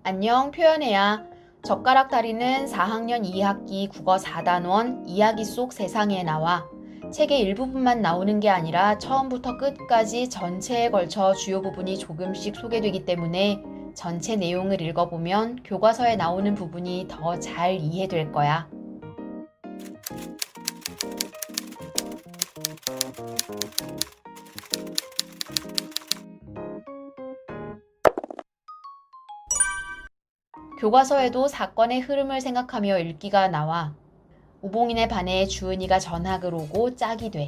안녕, 표현해야. 젓가락 다리는 4학년 2학기 국어 4단원 이야기 속 세상에 나와 책의 일부분만 나오는 게 아니라 처음부터 끝까지 전체에 걸쳐 주요 부분이 조금씩 소개되기 때문에 전체 내용을 읽어보면 교과서에 나오는 부분이 더 잘 이해될 거야. 교과서에도 사건의 흐름을 생각하며 읽기가 나와. 우봉인에 반해 주은이가 전학을 오고 짝이 돼.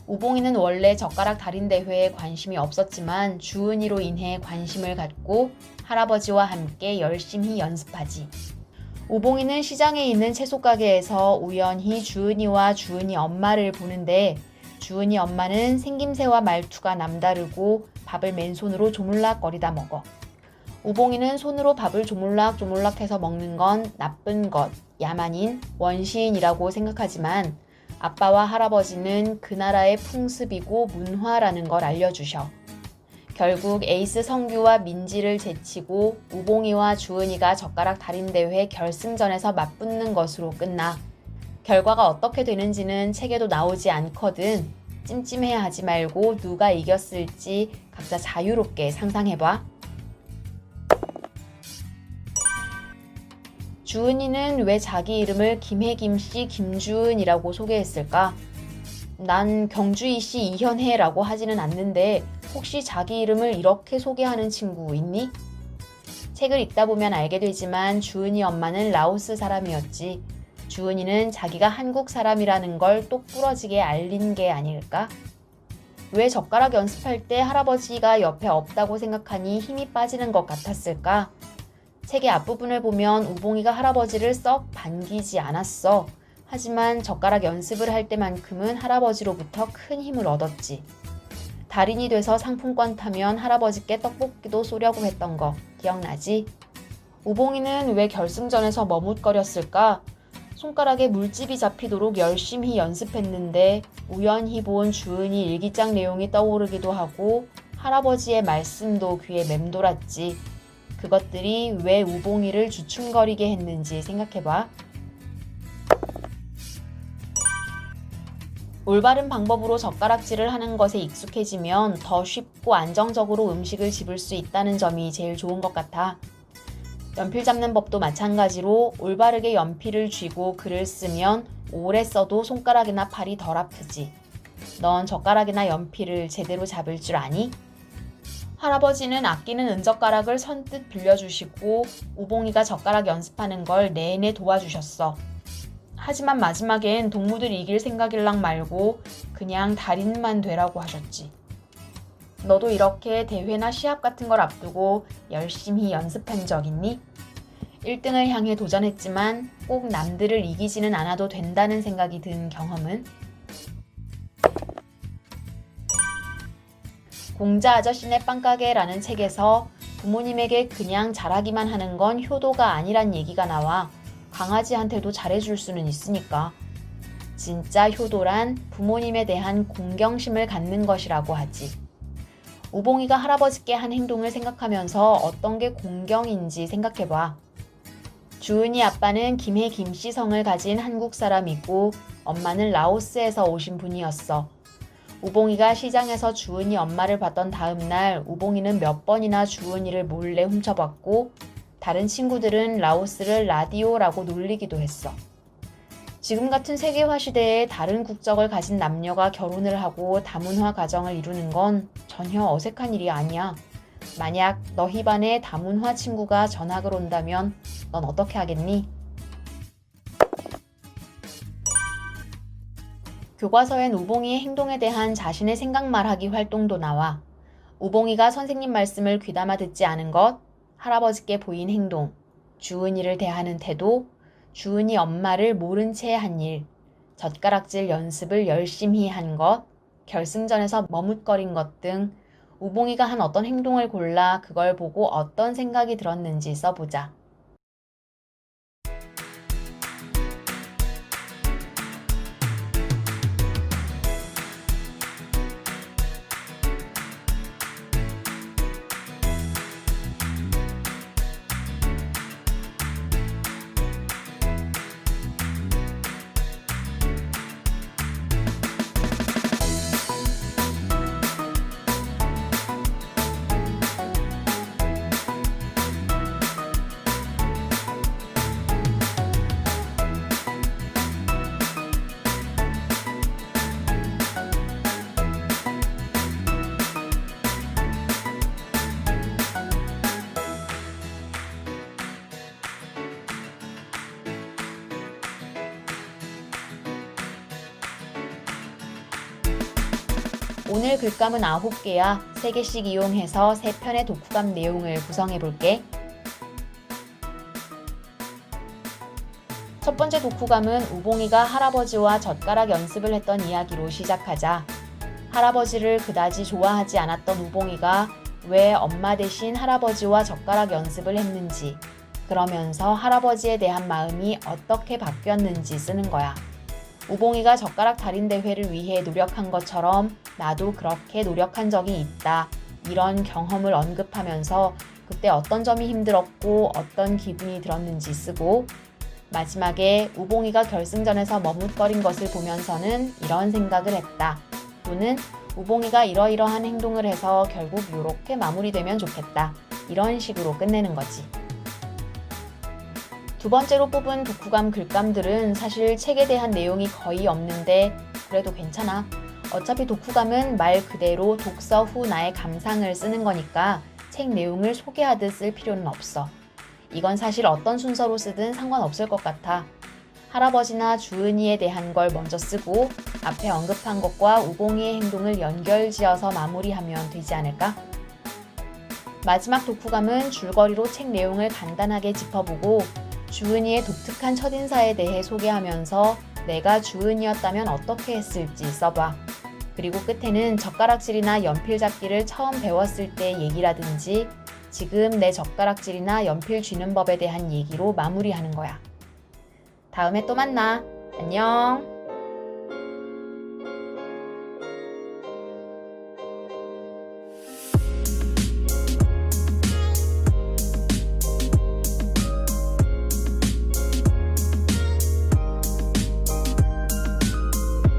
우봉이는 원래 젓가락 달인 대회에 관심이 없었지만 주은이로 인해 관심을 갖고 할아버지와 함께 열심히 연습하지. 우봉이는 시장에 있는 채소가게에서 우연히 주은이와 주은이 엄마를 보는데 주은이 엄마는 생김새와 말투가 남다르고 밥을 맨손으로 조물락거리다 먹어. 우봉이는 손으로 밥을 조물락조물락 해서 먹는 건 나쁜 것, 야만인, 원시인이라고 생각하지만 아빠와 할아버지는 그 나라의 풍습이고 문화라는 걸 알려주셔. 결국 에이스 성규와 민지를 제치고 우봉이와 주은이가 젓가락 달인 대회 결승전에서 맞붙는 것으로 끝나. 결과가 어떻게 되는지는 책에도 나오지 않거든. 찜찜해하지 말고 누가 이겼을지 각자 자유롭게 상상해봐. 주은이는 왜 자기 이름을 김혜김씨 김주은이라고 소개했을까? 난 경주이씨 이현혜라고 하지는 않는데 혹시 자기 이름을 이렇게 소개하는 친구 있니? 책을 읽다 보면 알게 되지만 주은이 엄마는 라오스 사람이었지. 주은이는 자기가 한국 사람이라는 걸 똑부러지게 알린 게 아닐까? 왜 젓가락 연습할 때 할아버지가 옆에 없다고 생각하니 힘이 빠지는 것 같았을까? 책의 앞부분을 보면 우봉이가 할아버지를 썩 반기지 않았어. 하지만 젓가락 연습을 할 때만큼은 할아버지로부터 큰 힘을 얻었지. 달인이 돼서 상품권 타면 할아버지께 떡볶이도 쏘려고 했던 거 기억나지? 우봉이는 왜 결승전에서 머뭇거렸을까? 손가락에 물집이 잡히도록 열심히 연습했는데 우연히 본 주은이 일기장 내용이 떠오르기도 하고 할아버지의 말씀도 귀에 맴돌았지. 그것들이 왜 우봉이를 주춤거리게 했는지 생각해봐. 올바른 방법으로 젓가락질을 하는 것에 익숙해지면 더 쉽고 안정적으로 음식을 집을 수 있다는 점이 제일 좋은 것 같아. 연필 잡는 법도 마찬가지로 올바르게 연필을 쥐고 글을 쓰면 오래 써도 손가락이나 팔이 덜 아프지. 넌 젓가락이나 연필을 제대로 잡을 줄 아니? 할아버지는 아끼는 은젓가락을 선뜻 빌려주시고 우봉이가 젓가락 연습하는 걸 내내 도와주셨어. 하지만 마지막엔 동무들 이길 생각일랑 말고 그냥 달인만 되라고 하셨지. 너도 이렇게 대회나 시합 같은 걸 앞두고 열심히 연습한 적 있니? 1등을 향해 도전했지만 꼭 남들을 이기지는 않아도 된다는 생각이 든 경험은? 공자 아저씨네 빵가게라는 책에서 부모님에게 그냥 잘하기만 하는 건 효도가 아니란 얘기가 나와. 강아지한테도 잘해줄 수는 있으니까. 진짜 효도란 부모님에 대한 공경심을 갖는 것이라고 하지. 우봉이가 할아버지께 한 행동을 생각하면서 어떤 게 공경인지 생각해봐. 주은이 아빠는 김해 김씨 성을 가진 한국 사람이고 엄마는 라오스에서 오신 분이었어. 우봉이가 시장에서 주은이 엄마를 봤던 다음 날 우봉이는 몇 번이나 주은이를 몰래 훔쳐봤고 다른 친구들은 라오스를 라디오라고 놀리기도 했어. 지금 같은 세계화 시대에 다른 국적을 가진 남녀가 결혼을 하고 다문화 가정을 이루는 건 전혀 어색한 일이 아니야. 만약 너희 반에 다문화 친구가 전학을 온다면 넌 어떻게 하겠니? 교과서엔 우봉이의 행동에 대한 자신의 생각 말하기 활동도 나와. 우봉이가 선생님 말씀을 귀담아 듣지 않은 것, 할아버지께 보인 행동, 주은이를 대하는 태도, 주은이 엄마를 모른 채 한 일, 젓가락질 연습을 열심히 한 것, 결승전에서 머뭇거린 것 등 우봉이가 한 어떤 행동을 골라 그걸 보고 어떤 생각이 들었는지 써보자. 오늘 글감은 9개야. 3개씩 이용해서 3편의 독후감 내용을 구성해 볼게. 첫 번째 독후감은 우봉이가 할아버지와 젓가락 연습을 했던 이야기로 시작하자. 할아버지를 그다지 좋아하지 않았던 우봉이가 왜 엄마 대신 할아버지와 젓가락 연습을 했는지, 그러면서 할아버지에 대한 마음이 어떻게 바뀌었는지 쓰는 거야. 우봉이가 젓가락 달인 대회를 위해 노력한 것처럼 나도 그렇게 노력한 적이 있다. 이런 경험을 언급하면서 그때 어떤 점이 힘들었고 어떤 기분이 들었는지 쓰고, 마지막에 우봉이가 결승전에서 머뭇거린 것을 보면서는 이런 생각을 했다. 또는 우봉이가 이러이러한 행동을 해서 결국 이렇게 마무리되면 좋겠다. 이런 식으로 끝내는 거지. 두 번째로 뽑은 독후감 글감들은 사실 책에 대한 내용이 거의 없는데 그래도 괜찮아. 어차피 독후감은 말 그대로 독서 후 나의 감상을 쓰는 거니까 책 내용을 소개하듯 쓸 필요는 없어. 이건 사실 어떤 순서로 쓰든 상관없을 것 같아. 할아버지나 주은이에 대한 걸 먼저 쓰고 앞에 언급한 것과 우봉이의 행동을 연결지어서 마무리하면 되지 않을까? 마지막 독후감은 줄거리로 책 내용을 간단하게 짚어보고 주은이의 독특한 첫인사에 대해 소개하면서 내가 주은이였다면 어떻게 했을지 써봐. 그리고 끝에는 젓가락질이나 연필 잡기를 처음 배웠을 때 얘기라든지 지금 내 젓가락질이나 연필 쥐는 법에 대한 얘기로 마무리하는 거야. 다음에 또 만나. 안녕.